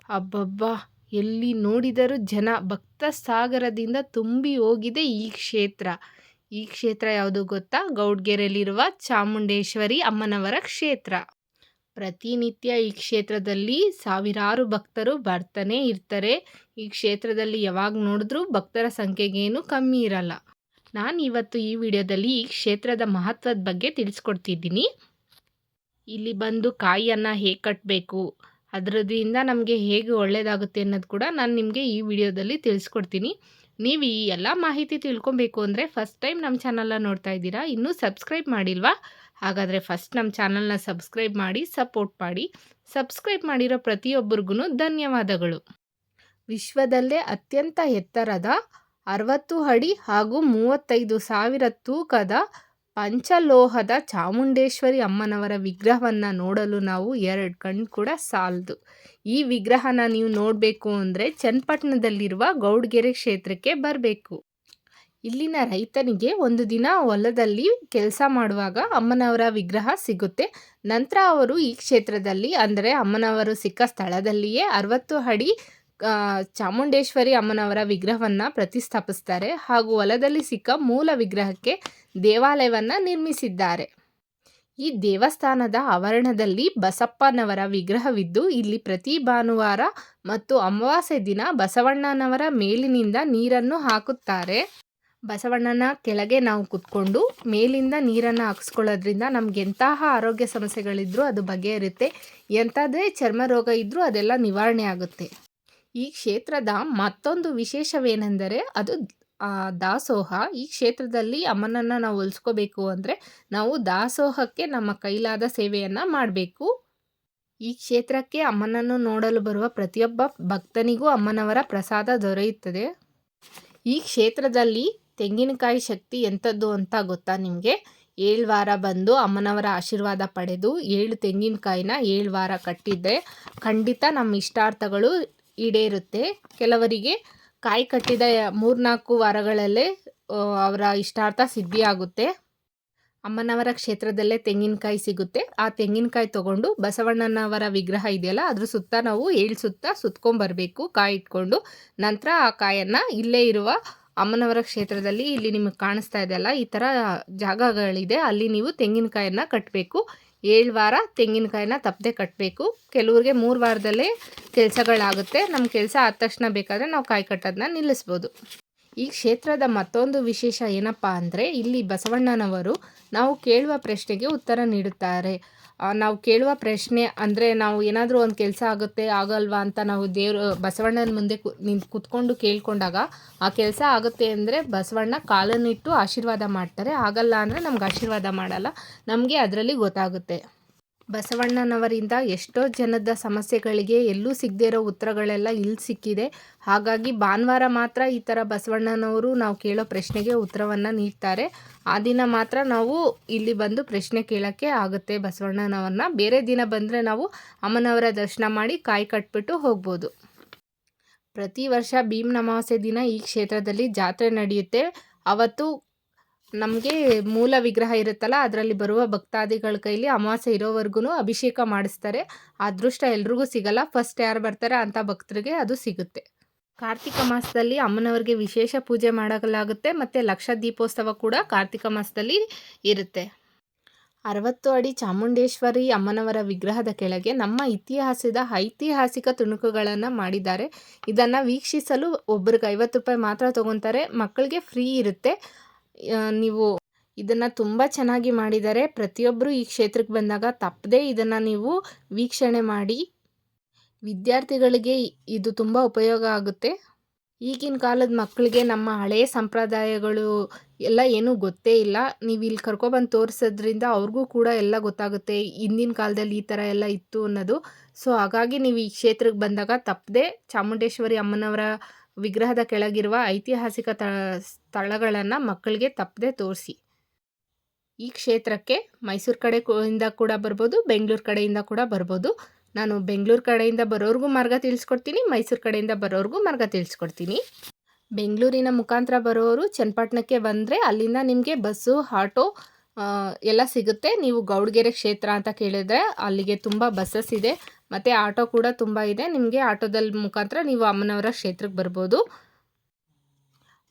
ಅಬ್ಬಬ್ಬಾ! ಎಲ್ಲಿ ನೋಡಿದರೂ ಜನ ಭಕ್ತ ಸಾಗರದಿಂದ ತುಂಬಿ ಹೋಗಿದೆ ಈ ಕ್ಷೇತ್ರ. ಈ ಕ್ಷೇತ್ರ ಯಾವುದು ಗೊತ್ತಾ? ಗೌಡ್ಗೆರೆಯಲ್ಲಿರುವ ಚಾಮುಂಡೇಶ್ವರಿ ಅಮ್ಮನವರ ಕ್ಷೇತ್ರ. ಪ್ರತಿನಿತ್ಯ ಈ ಕ್ಷೇತ್ರದಲ್ಲಿ ಸಾವಿರಾರು ಭಕ್ತರು ಬರ್ತಾನೆ ಇರ್ತಾರೆ. ಈ ಕ್ಷೇತ್ರದಲ್ಲಿ ಯಾವಾಗ ನೋಡಿದ್ರೂ ಭಕ್ತರ ಸಂಖ್ಯೆಗೇನು ಕಮ್ಮಿ ಇರಲ್ಲ. ನಾನು ಇವತ್ತು ಈ ವಿಡಿಯೋದಲ್ಲಿ ಈ ಕ್ಷೇತ್ರದ ಮಹತ್ವದ ಬಗ್ಗೆ ತಿಳಿಸ್ಕೊಡ್ತಿದ್ದೀನಿ. ಇಲ್ಲಿ ಬಂದು ಕಾಯಿಯನ್ನು ಹೇಗೆ ಕಟ್ಟಬೇಕು, ಅದರಿಂದ ನಮಗೆ ಹೇಗೆ ಒಳ್ಳೆಯದಾಗುತ್ತೆ ಅನ್ನೋದು ಕೂಡ ನಾನು ನಿಮಗೆ ಈ ವಿಡಿಯೋದಲ್ಲಿ ತಿಳಿಸ್ಕೊಡ್ತೀನಿ. ನೀವು ಈ ಎಲ್ಲ ಮಾಹಿತಿ ತಿಳ್ಕೊಬೇಕು ಅಂದರೆ ಫಸ್ಟ್ ಟೈಮ್ ನಮ್ಮ ಚಾನಲ್ನ ನೋಡ್ತಾ ಇದ್ದೀರಾ, ಇನ್ನೂ ಸಬ್ಸ್ಕ್ರೈಬ್ ಮಾಡಿಲ್ವಾ? ಹಾಗಾದರೆ ಫಸ್ಟ್ ನಮ್ಮ ಚಾನಲ್ನ ಸಬ್ಸ್ಕ್ರೈಬ್ ಮಾಡಿ ಸಪೋರ್ಟ್ ಮಾಡಿ. ಸಬ್ಸ್ಕ್ರೈಬ್ ಮಾಡಿರೋ ಪ್ರತಿಯೊಬ್ಬರಿಗೂ ಧನ್ಯವಾದಗಳು. ವಿಶ್ವದಲ್ಲೇ ಅತ್ಯಂತ ಎತ್ತರದ 60 ಅಡಿ ಹಾಗೂ 35,000 ತೂಕದ ಪಂಚಲೋಹದ ಚಾಮುಂಡೇಶ್ವರಿ ಅಮ್ಮನವರ ವಿಗ್ರಹವನ್ನು ನೋಡಲು ನಾವು 2 ಕಣ್ಣು ಕೂಡ ಸಾಲದು. ಈ ವಿಗ್ರಹನ ನೀವು ನೋಡಬೇಕು ಅಂದರೆ ಚನ್ನಪಟ್ಟಣದಲ್ಲಿರುವ ಗೌಡ್ಗೆರೆ ಕ್ಷೇತ್ರಕ್ಕೆ ಬರಬೇಕು. ಇಲ್ಲಿನ ರೈತನಿಗೆ ಒಂದು ದಿನ ಹೊಲದಲ್ಲಿ ಕೆಲಸ ಮಾಡುವಾಗ ಅಮ್ಮನವರ ವಿಗ್ರಹ ಸಿಗುತ್ತೆ. ನಂತರ ಅವರು ಈ ಕ್ಷೇತ್ರದಲ್ಲಿ ಅಂದರೆ ಅಮ್ಮನವರು ಸಿಕ್ಕ ಸ್ಥಳದಲ್ಲಿಯೇ 60 ಅಡಿ ಚಾಮುಂಡೇಶ್ವರಿ ಅಮ್ಮನವರ ವಿಗ್ರಹವನ್ನು ಪ್ರತಿಷ್ಠಾಪಿಸ್ತಾರೆ ಹಾಗೂ ಹೊಲದಲ್ಲಿ ಸಿಕ್ಕ ಮೂಲ ವಿಗ್ರಹಕ್ಕೆ ದೇವಾಲಯವನ್ನು ನಿರ್ಮಿಸಿದ್ದಾರೆ. ಈ ದೇವಸ್ಥಾನದ ಆವರಣದಲ್ಲಿ ಬಸಪ್ಪನವರ ವಿಗ್ರಹವಿದ್ದು ಇಲ್ಲಿ ಪ್ರತಿ ಭಾನುವಾರ ಮತ್ತು ಅಮಾವಾಸ್ಯೆ ದಿನ ಬಸವಣ್ಣನವರ ಮೇಲಿನಿಂದ ನೀರನ್ನು ಹಾಕುತ್ತಾರೆ. ಬಸವಣ್ಣನ ಕೆಳಗೆ ನಾವು ಕುತ್ಕೊಂಡು ಮೇಲಿಂದ ನೀರನ್ನು ಹಾಕಿಸ್ಕೊಳ್ಳೋದ್ರಿಂದ ನಮ್ಗೆ ಎಂತಹ ಆರೋಗ್ಯ ಸಮಸ್ಯೆಗಳಿದ್ರೂ ಅದು ಬಗೆಹರುತ್ತೆ. ಎಂಥದೇ ಚರ್ಮ ರೋಗ ಇದ್ದರೂ ಅದೆಲ್ಲ ನಿವಾರಣೆ ಆಗುತ್ತೆ. ಈ ಕ್ಷೇತ್ರದ ಮತ್ತೊಂದು ವಿಶೇಷವೇನೆಂದರೆ ಅದು ದಾಸೋಹ. ಈ ಕ್ಷೇತ್ರದಲ್ಲಿ ಅಮ್ಮನನ್ನು ನಾವು ಒಲಿಸ್ಕೋಬೇಕು ಅಂದರೆ ನಾವು ದಾಸೋಹಕ್ಕೆ ನಮ್ಮ ಕೈಲಾದ ಸೇವೆಯನ್ನು ಮಾಡಬೇಕು. ಈ ಕ್ಷೇತ್ರಕ್ಕೆ ಅಮ್ಮನನ್ನು ನೋಡಲು ಬರುವ ಪ್ರತಿಯೊಬ್ಬ ಭಕ್ತನಿಗೂ ಅಮ್ಮನವರ ಪ್ರಸಾದ ದೊರೆಯುತ್ತದೆ. ಈ ಕ್ಷೇತ್ರದಲ್ಲಿ ತೆಂಗಿನಕಾಯಿ ಶಕ್ತಿ ಎಂಥದ್ದು ಅಂತ ಗೊತ್ತಾ ನಿಮಗೆ? 7 ವಾರ ಬಂದು ಅಮ್ಮನವರ ಆಶೀರ್ವಾದ ಪಡೆದು 7 ತೆಂಗಿನಕಾಯಿನ 7 ವಾರ ಕಟ್ಟಿದರೆ ಖಂಡಿತ ನಮ್ಮ ಇಷ್ಟಾರ್ಥಗಳು ಈಡೇರುತ್ತೆ. ಕೆಲವರಿಗೆ ಕಾಯಿ ಕಟ್ಟಿದ 3-4 ವಾರಗಳಲ್ಲೇ ಅವರ ಇಷ್ಟಾರ್ಥ ಸಿದ್ಧಿಯಾಗುತ್ತೆ. ಅಮ್ಮನವರ ಕ್ಷೇತ್ರದಲ್ಲೇ ತೆಂಗಿನಕಾಯಿ ಸಿಗುತ್ತೆ. ಆ ತೆಂಗಿನಕಾಯಿ ತೊಗೊಂಡು ಬಸವಣ್ಣನವರ ವಿಗ್ರಹ ಇದೆಯಲ್ಲ ಅದ್ರ ಸುತ್ತ ನಾವು 7 ಸುತ್ತ ಸುತ್ಕೊಂಬರಬೇಕು ಕಾಯಿ ಇಟ್ಕೊಂಡು. ನಂತರ ಆ ಕಾಯನ್ನು ಇಲ್ಲೇ ಇರುವ ಅಮ್ಮನವರ ಕ್ಷೇತ್ರದಲ್ಲಿ ಇಲ್ಲಿ ನಿಮಗೆ ಕಾಣಿಸ್ತಾ ಇದೆಯಲ್ಲ ಈ ಥರ ಜಾಗಗಳಿದೆ, ಅಲ್ಲಿ ನೀವು ತೆಂಗಿನಕಾಯನ್ನು ಕಟ್ಟಬೇಕು. 7 ವಾರ ತೆಂಗಿನಕಾಯಿನ ತಪ್ಪದೆ ಕಟ್ಟಬೇಕು. ಕೆಲವ್ರಿಗೆ 3 ವಾರದಲ್ಲೇ ಕೆಲಸಗಳಾಗುತ್ತೆ. ನಮ್ಮ ಕೆಲಸ ಆದ ತಕ್ಷಣ ಬೇಕಾದರೆ ನಾವು ಕಾಯಿ ಕಟ್ಟೋದನ್ನ ನಿಲ್ಲಿಸ್ಬೋದು. ಈ ಕ್ಷೇತ್ರದ ಮತ್ತೊಂದು ವಿಶೇಷ ಏನಪ್ಪ ಅಂದರೆ ಇಲ್ಲಿ ಬಸವಣ್ಣನವರು ನಾವು ಕೇಳುವ ಪ್ರಶ್ನೆಗೆ ಉತ್ತರ ನೀಡುತ್ತಾರೆ. ನಾವು ಕೇಳುವ ಪ್ರಶ್ನೆ ಅಂದರೆ ನಾವು ಏನಾದರೂ ಒಂದು ಕೆಲಸ ಆಗುತ್ತೆ ಆಗಲ್ವಾ ಅಂತ ನಾವು ಬಸವಣ್ಣನ ಮುಂದೆ ಕುತ್ಕೊಂಡು ಕೇಳ್ಕೊಂಡಾಗ ಆ ಕೆಲಸ ಆಗುತ್ತೆ ಅಂದರೆ ಬಸವಣ್ಣ ಕಾಲನ್ನಿಟ್ಟು ಆಶೀರ್ವಾದ ಮಾಡ್ತಾರೆ. ಆಗಲ್ಲ ಅಂದರೆ ನಮ್ಗೆ ಆಶೀರ್ವಾದ ಮಾಡಲ್ಲ. ನಮಗೆ ಅದರಲ್ಲಿ ಗೊತ್ತಾಗುತ್ತೆ. ಬಸವಣ್ಣನವರಿಂದ ಎಷ್ಟೋ ಜನದ ಸಮಸ್ಯೆಗಳಿಗೆ ಎಲ್ಲೂ ಸಿಗದೇ ಇರೋ ಉತ್ತರಗಳೆಲ್ಲ ಇಲ್ಲಿ ಸಿಕ್ಕಿದೆ. ಹಾಗಾಗಿ ಭಾನುವಾರ ಮಾತ್ರ ಈ ಥರ ಬಸವಣ್ಣನವರು ನಾವು ಕೇಳೋ ಪ್ರಶ್ನೆಗೆ ಉತ್ತರವನ್ನು ನೀಡ್ತಾರೆ. ಆ ದಿನ ಮಾತ್ರ ನಾವು ಇಲ್ಲಿ ಬಂದು ಪ್ರಶ್ನೆ ಕೇಳೋಕ್ಕೆ ಆಗುತ್ತೆ ಬಸವಣ್ಣನವ್ರನ್ನ. ಬೇರೆ ದಿನ ಬಂದರೆ ನಾವು ಅಮ್ಮನವರ ದರ್ಶನ ಮಾಡಿ ಕಾಯಿ ಕಟ್ಬಿಟ್ಟು ಹೋಗ್ಬೋದು. ಪ್ರತಿ ವರ್ಷ ಭೀಮನ ಅಮಾವಾಸ್ಯೆ ದಿನ ಈ ಕ್ಷೇತ್ರದಲ್ಲಿ ಜಾತ್ರೆ ನಡೆಯುತ್ತೆ. ಅವತ್ತು ನಮಗೆ ಮೂಲ ವಿಗ್ರಹ ಇರುತ್ತಲ್ಲ ಅದರಲ್ಲಿ ಬರುವ ಭಕ್ತಾದಿಗಳ ಕೈಲಿ ಅಮಾವಾಸ್ಯೆ ಇರೋವರೆಗೂ ಅಭಿಷೇಕ ಮಾಡಿಸ್ತಾರೆ. ಆ ಅದೃಷ್ಟ ಎಲ್ರಿಗೂ ಸಿಗಲ್ಲ. ಫಸ್ಟ್ ಯಾರು ಬರ್ತಾರೆ ಅಂಥ ಭಕ್ತರಿಗೆ ಅದು ಸಿಗುತ್ತೆ. ಕಾರ್ತಿಕ ಮಾಸದಲ್ಲಿ ಅಮ್ಮನವರಿಗೆ ವಿಶೇಷ ಪೂಜೆ ಮಾಡಲಾಗುತ್ತೆ ಮತ್ತು ಲಕ್ಷ ದೀಪೋತ್ಸವ ಕೂಡ ಕಾರ್ತಿಕ ಮಾಸದಲ್ಲಿ ಇರುತ್ತೆ. 60 ಅಡಿ ಚಾಮುಂಡೇಶ್ವರಿ ಅಮ್ಮನವರ ವಿಗ್ರಹದ ಕೆಳಗೆ ನಮ್ಮ ಇತಿಹಾಸದ ಐತಿಹಾಸಿಕ ತುಣುಕುಗಳನ್ನು ಮಾಡಿದ್ದಾರೆ. ಇದನ್ನು ವೀಕ್ಷಿಸಲು ಒಬ್ರಿಗೆ 50 ರೂಪಾಯಿ ಮಾತ್ರ ತೊಗೊತಾರೆ. ಮಕ್ಕಳಿಗೆ ಫ್ರೀ ಇರುತ್ತೆ. ನೀವು ಇದನ್ನು ತುಂಬ ಚೆನ್ನಾಗಿ ಮಾಡಿದ್ದಾರೆ. ಪ್ರತಿಯೊಬ್ಬರು ಈ ಕ್ಷೇತ್ರಕ್ಕೆ ಬಂದಾಗ ತಪ್ಪದೇ ಇದನ್ನು ನೀವು ವೀಕ್ಷಣೆ ಮಾಡಿ. ವಿದ್ಯಾರ್ಥಿಗಳಿಗೆ ಇದು ತುಂಬ ಉಪಯೋಗ ಆಗುತ್ತೆ. ಈಗಿನ ಕಾಲದ ಮಕ್ಕಳಿಗೆ ನಮ್ಮ ಹಳೆಯ ಸಂಪ್ರದಾಯಗಳು ಎಲ್ಲ ಏನೂ ಗೊತ್ತೇ ಇಲ್ಲ. ನೀವು ಇಲ್ಲಿ ಕರ್ಕೊಬಂದು ತೋರಿಸೋದ್ರಿಂದ ಅವ್ರಿಗೂ ಕೂಡ ಎಲ್ಲ ಗೊತ್ತಾಗುತ್ತೆ, ಹಿಂದಿನ ಕಾಲದಲ್ಲಿ ಈ ಥರ ಎಲ್ಲ ಇತ್ತು ಅನ್ನೋದು. ಸೊ ಹಾಗಾಗಿ ನೀವು ಈ ಕ್ಷೇತ್ರಕ್ಕೆ ಬಂದಾಗ ತಪ್ಪದೆ ಚಾಮುಂಡೇಶ್ವರಿ ಅಮ್ಮನವರ ವಿಗ್ರಹದ ಕೆಳಗಿರುವ ಐತಿಹಾಸಿಕ ಸ್ಥಳಗಳನ್ನು ಮಕ್ಕಳಿಗೆ ತಪ್ಪದೆ ತೋರಿಸಿ. ಈ ಕ್ಷೇತ್ರಕ್ಕೆ ಮೈಸೂರು ಕಡೆಯಿಂದ ಕೂಡ ಬರ್ಬೋದು, ಬೆಂಗಳೂರು ಕಡೆಯಿಂದ ಕೂಡ ಬರ್ಬೋದು. ನಾನು ಬೆಂಗಳೂರು ಕಡೆಯಿಂದ ಬರೋರಿಗೂ ಮಾರ್ಗ ತಿಳಿಸ್ಕೊಡ್ತೀನಿ, ಮೈಸೂರು ಕಡೆಯಿಂದ ಬರೋರಿಗೂ ಮಾರ್ಗ ತಿಳಿಸ್ಕೊಡ್ತೀನಿ. ಬೆಂಗಳೂರಿನ ಮುಖಾಂತರ ಬರೋರು ಚನ್ನಪಟ್ಟಣಕ್ಕೆ ಬಂದರೆ ಅಲ್ಲಿಂದ ನಿಮಗೆ ಬಸ್ಸು, ಆಟೋ ಎಲ್ಲ ಸಿಗುತ್ತೆ. ನೀವು ಗೌಡ್ಗೆರೆ ಕ್ಷೇತ್ರ ಅಂತ ಕೇಳಿದ್ರೆ ಅಲ್ಲಿಗೆ ತುಂಬ ಬಸ್ಸಸ್ ಇದೆ ಮತ್ತು ಆಟೋ ಕೂಡ ತುಂಬ ಇದೆ. ನಿಮಗೆ ಆಟೋದಲ್ಲಿ ಮುಖಾಂತರ ನೀವು ಅಮ್ಮನವರ ಕ್ಷೇತ್ರಕ್ಕೆ ಬರ್ಬೋದು.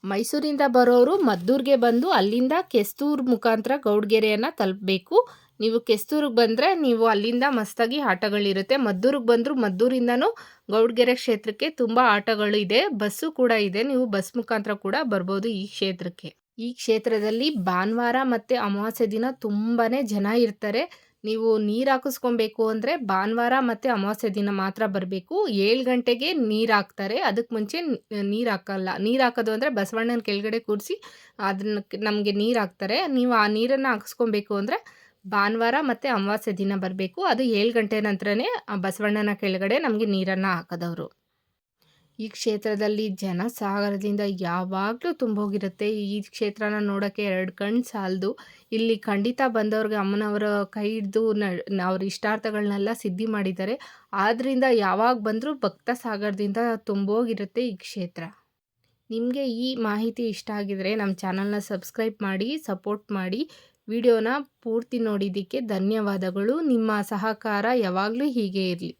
ಮೈಸೂರಿಂದ ಬರೋರು ಮದ್ದೂರಿಗೆ ಬಂದು ಅಲ್ಲಿಂದ ಕೆಸ್ತೂರು ಮುಖಾಂತರ ಗೌಡ್ಗೆರೆಯನ್ನು ತಲುಪಬೇಕು. ನೀವು ಕೆಸ್ತೂರಿಗೆ ಬಂದರೆ ನೀವು ಅಲ್ಲಿಂದ ಮಸ್ತಾಗಿ ಆಟೋಗಳಿರುತ್ತೆ. ಮದ್ದೂರಿಗೆ ಬಂದರೂ ಮದ್ದೂರಿಂದನೂ ಗೌಡ್ಗೆರೆ ಕ್ಷೇತ್ರಕ್ಕೆ ತುಂಬ ಆಟೋಗಳು ಇದೆ, ಬಸ್ಸು ಕೂಡ ಇದೆ. ನೀವು ಬಸ್ ಮುಖಾಂತರ ಕೂಡ ಬರ್ಬೋದು ಈ ಕ್ಷೇತ್ರಕ್ಕೆ. ಈ ಕ್ಷೇತ್ರದಲ್ಲಿ ಭಾನುವಾರ ಮತ್ತು ಅಮಾವಾಸ್ಯೆ ದಿನ ತುಂಬಾ ಜನ ಇರ್ತಾರೆ. ನೀವು ನೀರು ಹಾಕಿಸ್ಕೊಬೇಕು ಅಂದರೆ ಭಾನುವಾರ ಮತ್ತು ಅಮಾವಾಸ್ಯೆ ದಿನ ಮಾತ್ರ ಬರಬೇಕು. 7 ಗಂಟೆಗೆ ನೀರು ಹಾಕ್ತಾರೆ. ಅದಕ್ಕೆ ಮುಂಚೆ ನೀರು ಹಾಕಲ್ಲ. ನೀರು ಹಾಕೋದು ಅಂದರೆ ಬಸವಣ್ಣನ ಕೆಳಗಡೆ ಕೂರಿಸಿ ಅದನ್ನು ನಮಗೆ ನೀರು ಹಾಕ್ತಾರೆ. ನೀವು ಆ ನೀರನ್ನು ಹಾಕಿಸ್ಕೊಬೇಕು ಅಂದರೆ ಭಾನುವಾರ ಮತ್ತು ಅಮಾವಾಸ್ಯೆ ದಿನ ಬರಬೇಕು. ಅದು 7 ಗಂಟೆ ನಂತರನೇ ಬಸವಣ್ಣನ ಕೆಳಗಡೆ ನಮಗೆ ನೀರನ್ನು ಹಾಕೋದವರು. ಈ ಕ್ಷೇತ್ರದಲ್ಲಿ ಜನಸಾಗರದಿಂದ ಯಾವಾಗಲೂ ತುಂಬೋಗಿರುತ್ತೆ. ಈ ಕ್ಷೇತ್ರನ ನೋಡೋಕ್ಕೆ 2 ಕಣ್ಣು ಸಾಲದು. ಇಲ್ಲಿ ಖಂಡಿತ ಬಂದವ್ರಿಗೆ ಅಮ್ಮನವರ ಕೈ ಹಿಡಿದು ಅವ್ರ ಇಷ್ಟಾರ್ಥಗಳನ್ನೆಲ್ಲ ಸಿದ್ಧಿ ಮಾಡಿದ್ದಾರೆ. ಆದ್ದರಿಂದ ಯಾವಾಗ ಬಂದರೂ ಭಕ್ತ ಸಾಗರದಿಂದ ತುಂಬೋಗಿರುತ್ತೆ ಈ ಕ್ಷೇತ್ರ. ನಿಮಗೆ ಈ ಮಾಹಿತಿ ಇಷ್ಟ ಆಗಿದರೆ ನಮ್ಮ ಚಾನಲ್ನ ಸಬ್ಸ್ಕ್ರೈಬ್ ಮಾಡಿ, ಸಪೋರ್ಟ್ ಮಾಡಿ. ವಿಡಿಯೋನ ಪೂರ್ತಿ ನೋಡಿದ್ದಕ್ಕೆ ಧನ್ಯವಾದಗಳು. ನಿಮ್ಮ ಸಹಕಾರ ಯಾವಾಗಲೂ ಹೀಗೆ ಇರಲಿ.